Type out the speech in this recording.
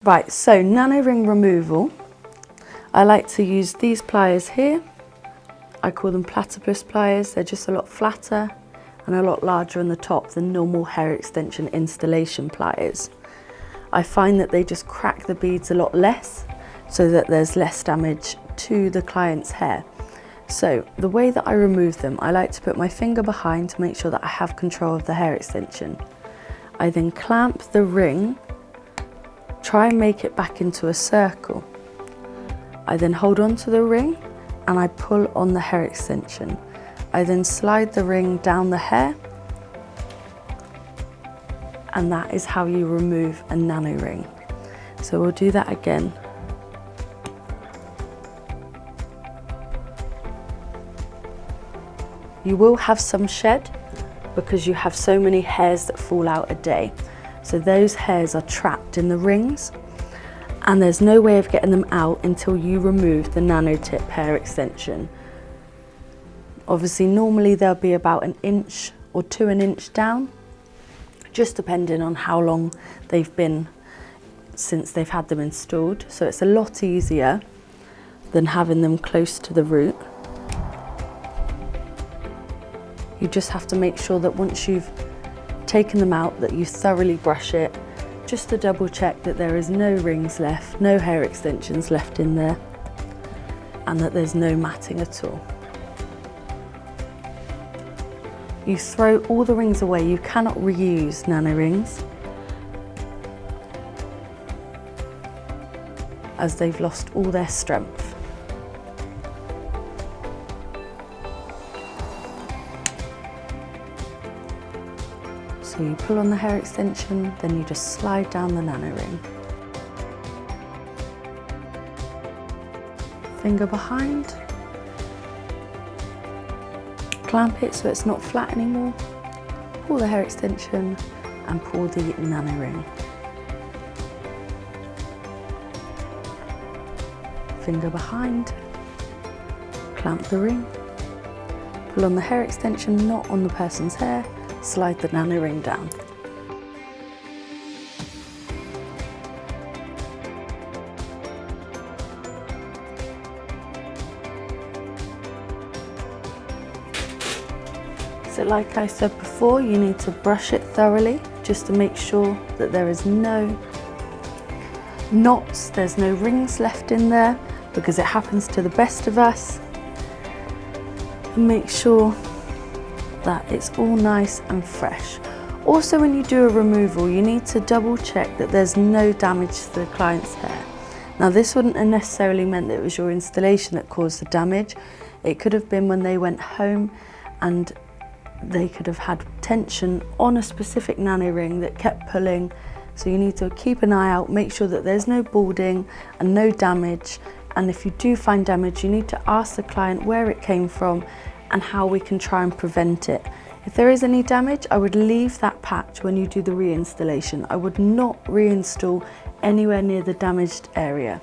Right, so nano ring removal. I like to use these pliers here. I call them platypus pliers. They're just a lot flatter and a lot larger on the top than normal hair extension installation pliers. I find that they just crack the beads a lot less, so that there's less damage to the client's hair. So the way that I remove them, I like to put my finger behind to make sure that I have control of the hair extension. I then clamp the ring, try and make it back into a circle. I then hold on to the ring and I pull on the hair extension. I then slide the ring down the hair, and that is how you remove a nano ring. So we'll do that again. You will have some shed because you have so many hairs that fall out a day. So those hairs are trapped in the rings, and there's no way of getting them out until you remove the nano tip hair extension. Obviously, normally they'll be about 1 inch or 2 inches down, just depending on how long they've been since they've had them installed. So it's a lot easier than having them close to the root. You just have to make sure that once you've taken them out, that you thoroughly brush it, just to double check that there is no rings left, no hair extensions left in there, and that there's no matting at all. You throw all the rings away. You cannot reuse nano rings, as they've lost all their strength. So you pull on the hair extension, then you just slide down the nano ring. Finger behind. Clamp it so it's not flat anymore. Pull the hair extension and pull the nano ring. Finger behind. Clamp the ring. Pull on the hair extension, not on the person's hair. Slide the nano ring down. So like I said before, you need to brush it thoroughly just to make sure that there is no knots, there's no rings left in there, because it happens to the best of us. And make sure that it's all nice and fresh. Also, when you do a removal, you need to double check that there's no damage to the client's hair. Now, this wouldn't have necessarily meant that it was your installation that caused the damage. It could have been when they went home and they could have had tension on a specific nano ring that kept pulling. So you need to keep an eye out, make sure that there's no balding and no damage. And if you do find damage, you need to ask the client where it came from and how we can try and prevent it. If there is any damage, I would leave that patch when you do the reinstallation. I would not reinstall anywhere near the damaged area.